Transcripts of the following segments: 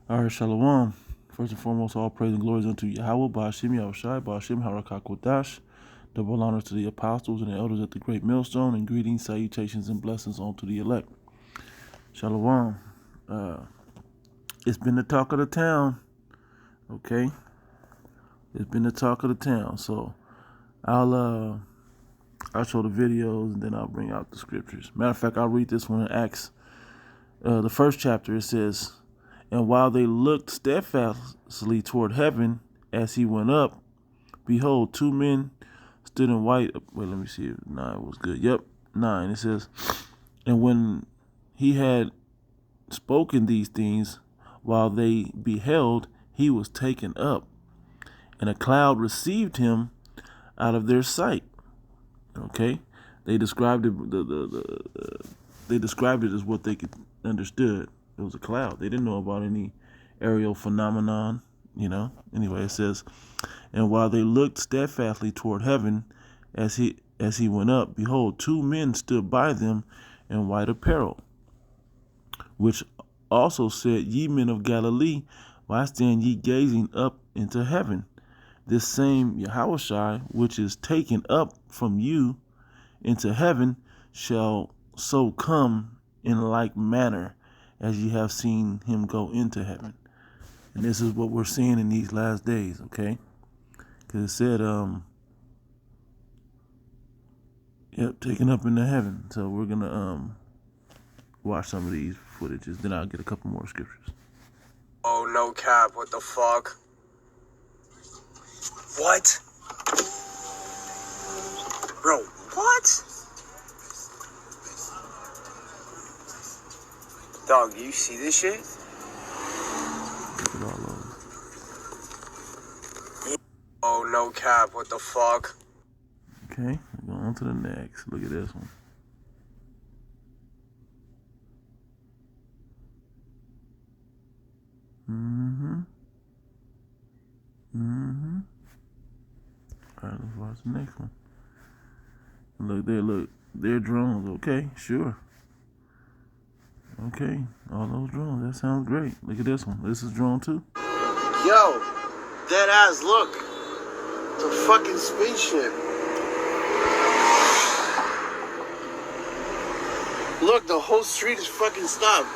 All right, Shalom. First and foremost, all praise and glory unto Yahweh, Ba'ashim Yahushai, Ba'ashim Harakakodash. Double honor to the apostles and the elders at the great millstone, and greetings, salutations, and blessings unto the elect. Shalom. It's been the talk of the town, okay? It's been the talk of the town. So I'll show the videos and then I'll bring out the scriptures. Matter of fact, I'll read this one in Acts. The first chapter, it says, "And while they looked steadfastly toward heaven as he went up, behold, two men stood in white." Wait, let me see if 9 was good. Yep, 9. It says, "And when he had spoken these things, while they beheld, he was taken up, and a cloud received him out of their sight." Okay, they described it. They described it as what they could understood. It was a cloud. They didn't know about any aerial phenomenon, Anyway, it says, "And while they looked steadfastly toward heaven as he went up, behold, two men stood by them in white apparel, which also said, Ye men of Galilee, why stand ye gazing up into heaven? This same Yahushai, which is taken up from you into heaven, shall so come in like manner as ye have seen him go into heaven." And this is what we're seeing in these last days, okay? Because it said, taken up into heaven. So we're going to watch some of these footages. Then I'll get a couple more scriptures. Oh, no cap. What the fuck? What? Bro, what? Dog, do you see this shit? Look at all those. Oh, no cap. What the fuck? Okay, go on to the next. Look at this one. All right, let's watch the next one. Look, they're drones. Okay, sure. Okay, all those drones. That sounds great. Look at this one. This is drone 2. Yo, dead ass, look. It's a fucking spaceship. Look, the whole street is fucking stopped.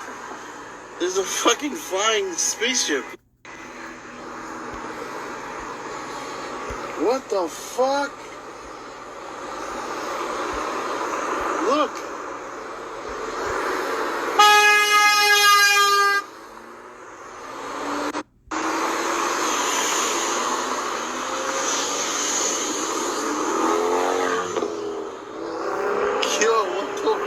There's a fucking flying spaceship. What the fuck? Look. Yo, what the fuck?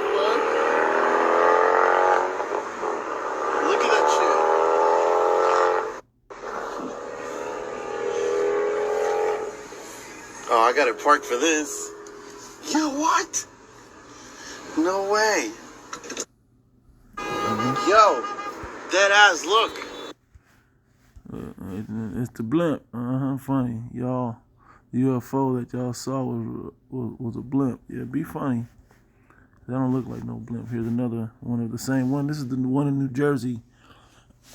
Look at that shit. Oh, I got it parked for this. Yo, what? No way. Yo, dead ass, look. It's the blimp. Funny. Y'all, the UFO that y'all saw was a blimp. Yeah, be funny. That don't look like no blimp. Here's another one of the same one. This is the one in New Jersey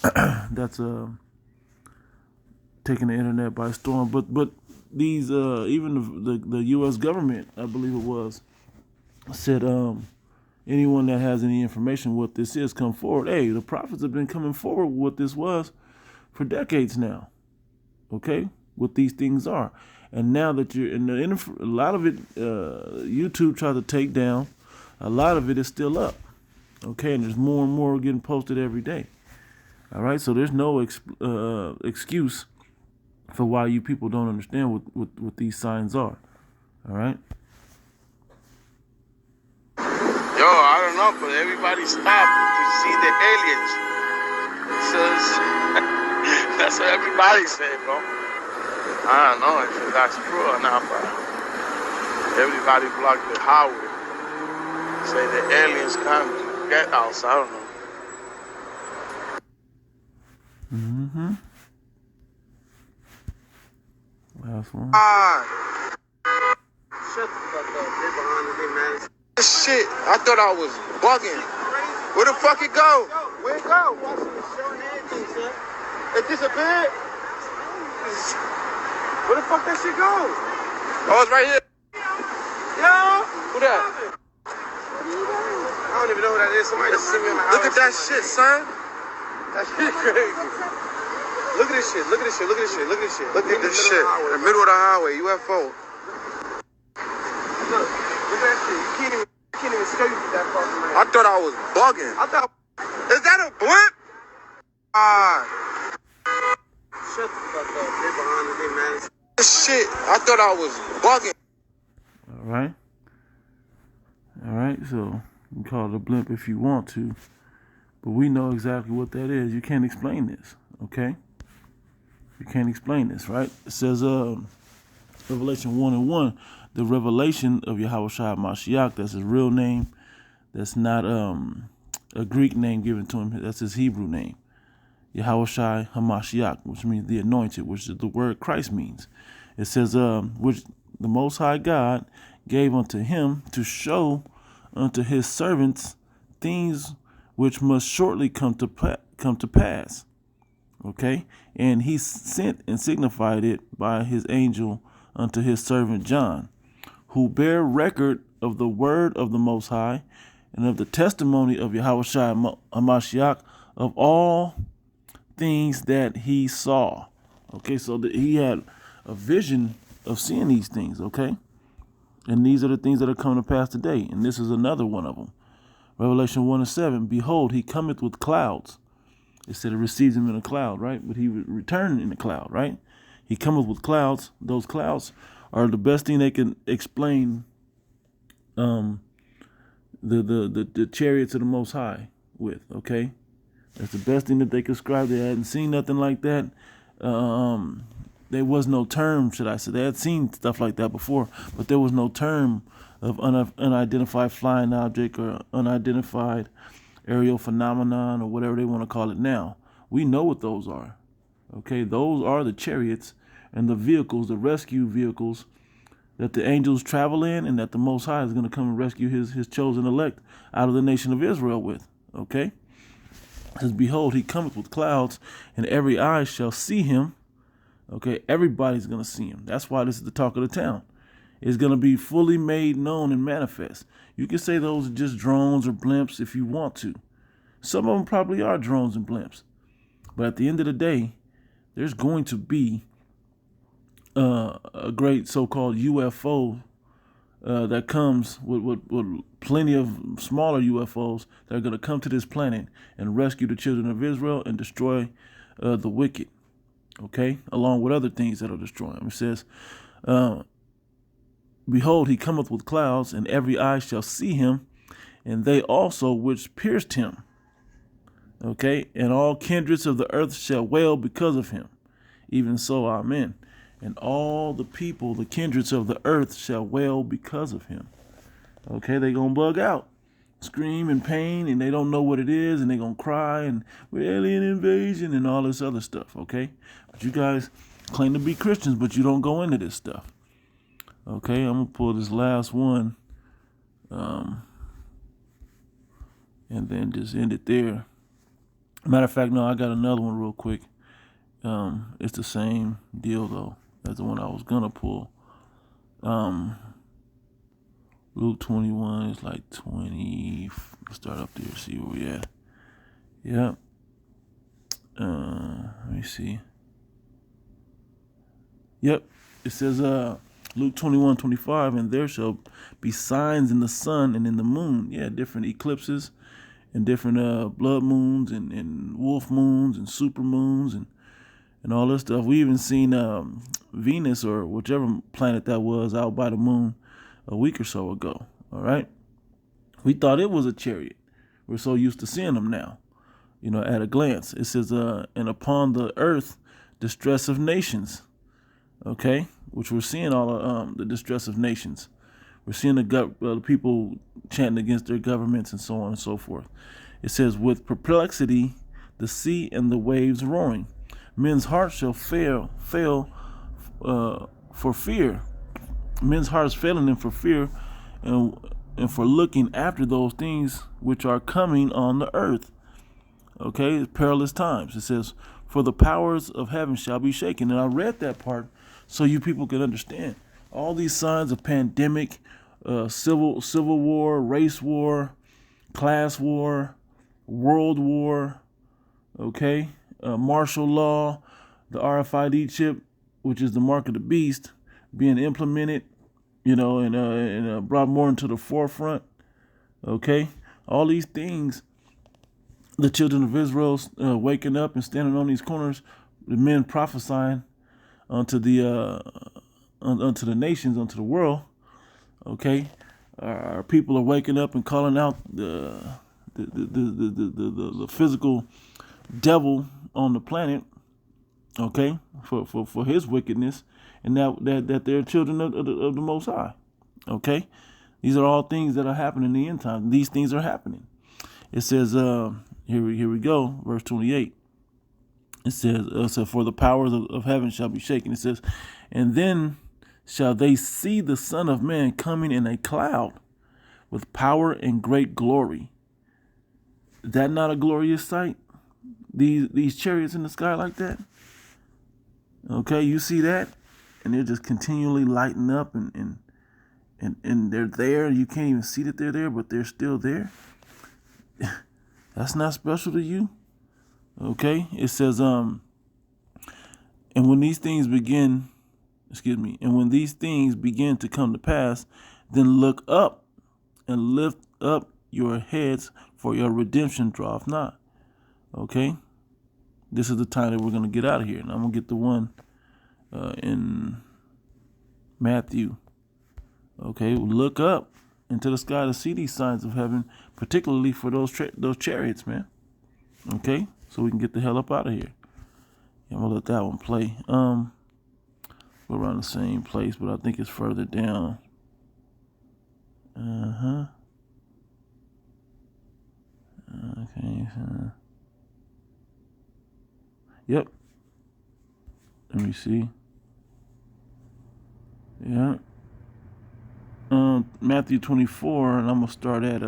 that's taking the internet by storm. But these even the U.S. government, I believe it was, said anyone that has any information what this is, come forward. Hey, the prophets have been coming forward with what this was for decades now. Okay, what these things are, and now that you're in a lot of it, YouTube tried to take down. A lot of it is still up. Okay, and there's more and more getting posted every day. All right, so there's no excuse for why you people don't understand what these signs are. All right. Yo, I don't know, but everybody stopped to see the aliens. Says that's what everybody say, bro. I don't know if that's true or not, but everybody blocked the highway. Say the aliens come to get us. I don't know. Last one. Shut the fuck up. They behind me, man. This shit, I thought I was bugging. Where the fuck it go? Where it go? Watching the show and everything, sir. It disappeared. Where the fuck that shit go? Oh, it's right here. Yo. Who that? I don't even know who that is. Somebody just sent me on the house. Look at that shit, son. That shit crazy. Look at this shit. Look at this shit. Look at this shit. Look at this shit. Look at this shit. In the middle of the highway, UFO. Look at that shit. You can't even skate with that fucking man. I thought I was bugging. Is that a blimp? Shut the fuck up. They behind me, man. This shit. I thought I was bugging. All right, so you can call it a blimp if you want to, but we know exactly what that is. You can't explain this, okay? You can't explain this, right? It says, Revelation 1:1, the revelation of Yahushua Mashiach, that's his real name. That's not a Greek name given to him. That's his Hebrew name. Yahushua HaMashiach, which means the anointed, which is the word Christ means. It says, which the Most High God gave unto him to show unto his servants things which must shortly come to pass. Okay? And he sent and signified it by his angel unto his servant John, who bear record of the word of the Most High and of the testimony of Yahushua HaMashiach of all things that he saw. Okay, so he had a vision of seeing these things, okay? And these are the things that are coming to pass today. And this is another one of them. Revelation 1:7, behold, he cometh with clouds. It said it receives him in a cloud, right? But he would return in a cloud, right? He cometh with clouds. Those clouds are the best thing they can explain the chariots of the Most High with, okay? That's the best thing that they could describe. They hadn't seen nothing like that. There was no term, should I say. They had seen stuff like that before, but there was no term of unidentified flying object or unidentified aerial phenomenon or whatever they want to call it now. We know what those are. Okay, those are the chariots and the vehicles, the rescue vehicles that the angels travel in and that the Most High is going to come and rescue his chosen elect out of the nation of Israel with. Okay? It says, behold, he cometh with clouds, and every eye shall see him. Okay, everybody's going to see him. That's why this is the talk of the town. It's going to be fully made known and manifest. You can say those are just drones or blimps if you want to. Some of them probably are drones and blimps. But at the end of the day, there's going to be a great so-called UFO that comes with plenty of smaller UFOs that are going to come to this planet and rescue the children of Israel and destroy the wicked. Okay, along with other things that will destroy him. It says, behold, he cometh with clouds, and every eye shall see him, and they also which pierced him. Okay, and all kindreds of the earth shall wail because of him. Even so, amen. And all the people, the kindreds of the earth shall wail because of him. Okay, they gonna bug out, scream in pain, and they don't know what it is, and they gonna cry, and we're alien invasion and all this other stuff, okay? But you guys claim to be Christians, but you don't go into this stuff. Okay, I'm gonna pull this last one, and then just end it there. Matter of fact, no, I got another one real quick. It's the same deal though as the one I was gonna pull. Luke 21 is like 20. Start up there, see where we at. Yep. Let me see. Yep. It says Luke 21:25, and there shall be signs in the sun and in the moon. Yeah, different eclipses and different blood moons and wolf moons and super moons and all this stuff. We even seen Venus or whichever planet that was out by the moon a week or so ago. All right. We thought it was a chariot. We're so used to seeing them now, at a glance. It says, and upon the earth, distress of nations. Okay. Which we're seeing all of the distress of nations. We're seeing the people chanting against their governments and so on and so forth. It says, with perplexity, the sea and the waves roaring. Men's hearts shall fail for fear. Men's hearts failing them for fear and for looking after those things which are coming on the earth. Okay, it's perilous times. It says, For the powers of heaven shall be shaken. And I read that part so you people can understand. All these signs of pandemic, civil war, race war, class war, world war, okay, martial law, the RFID chip, which is the mark of the beast, being implemented, and brought more into the forefront. Okay, all these things, the children of Israel waking up and standing on these corners, the men prophesying unto the nations, unto the world. Okay, our people are waking up and calling out the physical devil on the planet. Okay, for his wickedness, and that they're children of the Most High. Okay, these are all things that are happening in the end time. These things are happening. It says, here we go, verse 28. It says, for the powers of heaven shall be shaken. It says, and then shall they see the Son of Man coming in a cloud with power and great glory. Is that not a glorious sight? These chariots in the sky like that? Okay, you see that? And they're just continually lighting up and they're there. You can't even see that they're there, but they're still there. That's not special to you. Okay, it says, and when these things begin to come to pass, then look up and lift up your heads, for your redemption draweth not. Okay, this is the time that we're going to get out of here. And I'm going to get the one in Matthew. Okay, look up into the sky to see these signs of heaven, particularly for those chariots, man. Okay, so we can get the hell up out of here. I'm gonna let that one play. We're around the same place, but I think it's further down. Okay. Yep. Let me see. Yeah. Matthew 24, and I'm going to start at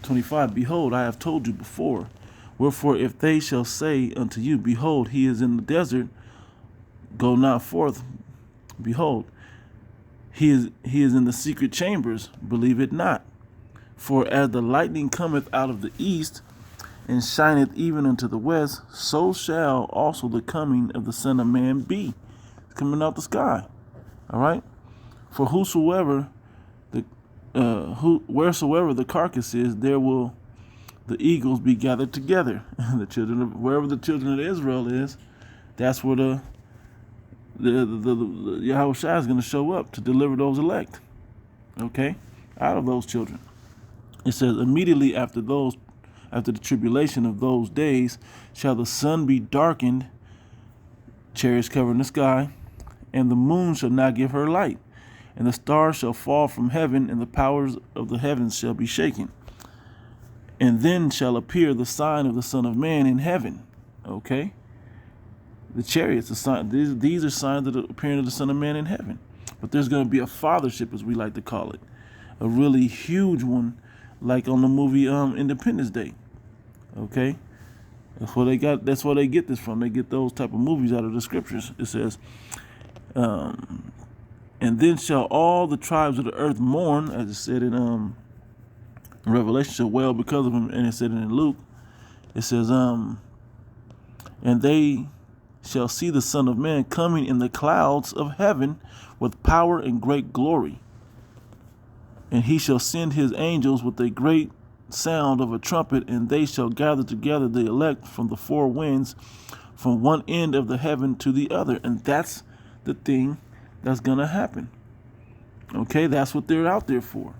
25. Behold, I have told you before. Wherefore, if they shall say unto you, behold, he is in the desert, go not forth. Behold, he is in the secret chambers, believe it not. For as the lightning cometh out of the east, and shineth even unto the west, so shall also the coming of the Son of Man be. It's coming out the sky. All right? For wheresoever the carcass is, there will the eagles be gathered together. Wherever the children of Israel is, that's where the Yahweh Shai is going to show up to deliver those elect. Okay, out of those children. It says, immediately after the tribulation of those days, shall the sun be darkened, chariots covering the sky, and the moon shall not give her light. And the stars shall fall from heaven, and the powers of the heavens shall be shaken. And then shall appear the sign of the Son of Man in heaven. Okay? The chariots, the sign, these are signs of the appearing of the Son of Man in heaven. But there's going to be a fathership, as we like to call it. A really huge one, like on the movie Independence Day. Okay? That's where they get this from. They get those type of movies out of the scriptures. It says, and then shall all the tribes of the earth mourn, as it said in Revelation, shall wail because of him, and it said in Luke. It says, and they shall see the Son of Man coming in the clouds of heaven with power and great glory. And he shall send his angels with a great sound of a trumpet, and they shall gather together the elect from the four winds, from one end of the heaven to the other. And that's the thing that's going to happen. Okay, that's what they're out there for.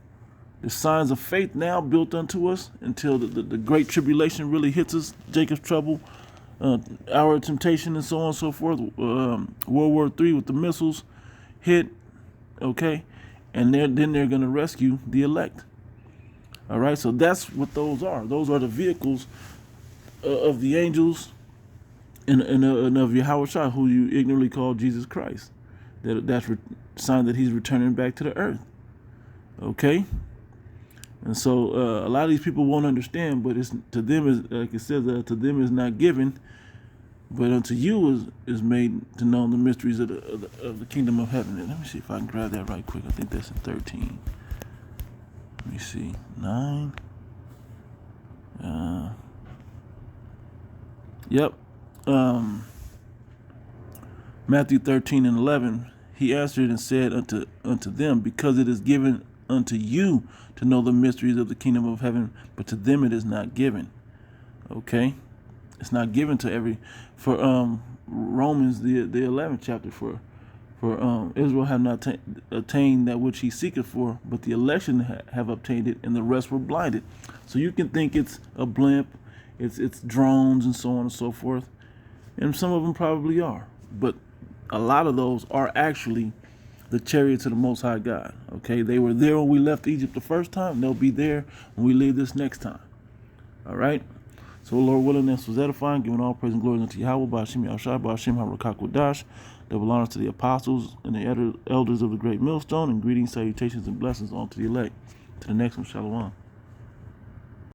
The signs of faith now built unto us until the great tribulation really hits us, Jacob's trouble, our temptation, and so on and so forth. World War III with the missiles hit, okay, and then they're going to rescue the elect. All right, so that's what those are. Those are the vehicles of the angels and of Yahweh Shai, who you ignorantly call Jesus Christ. That's a sign that he's returning back to the earth. Okay? And so a lot of these people won't understand, but it's to them, is like it says, to them is not given But unto you is made to know the mysteries of the kingdom of heaven. And let me see if I can grab that right quick. I think that's in 13. Let me see. 9. Yep. Matthew 13 and 11. He answered and said unto them, because it is given unto you to know the mysteries of the kingdom of heaven, but to them it is not given. Okay? It's not given to every. For Romans, the 11th chapter, for Israel have not attained that which he seeketh for, but the election have obtained it, and the rest were blinded. So you can think it's a blimp, it's drones and so on and so forth, and some of them probably are, but a lot of those are actually the chariots of the Most High God. Okay, they were there when we left Egypt the first time. They'll be there when we leave this next time. All right. So, Lord willing, this was edifying, giving all praise and glory unto Yahweh, Ba'ashim Yahushua, Ba'ashim HaRakakodash. Double honors to the apostles and the elders of the great millstone, and greetings, salutations, and blessings unto the elect. To the next one, Shalom.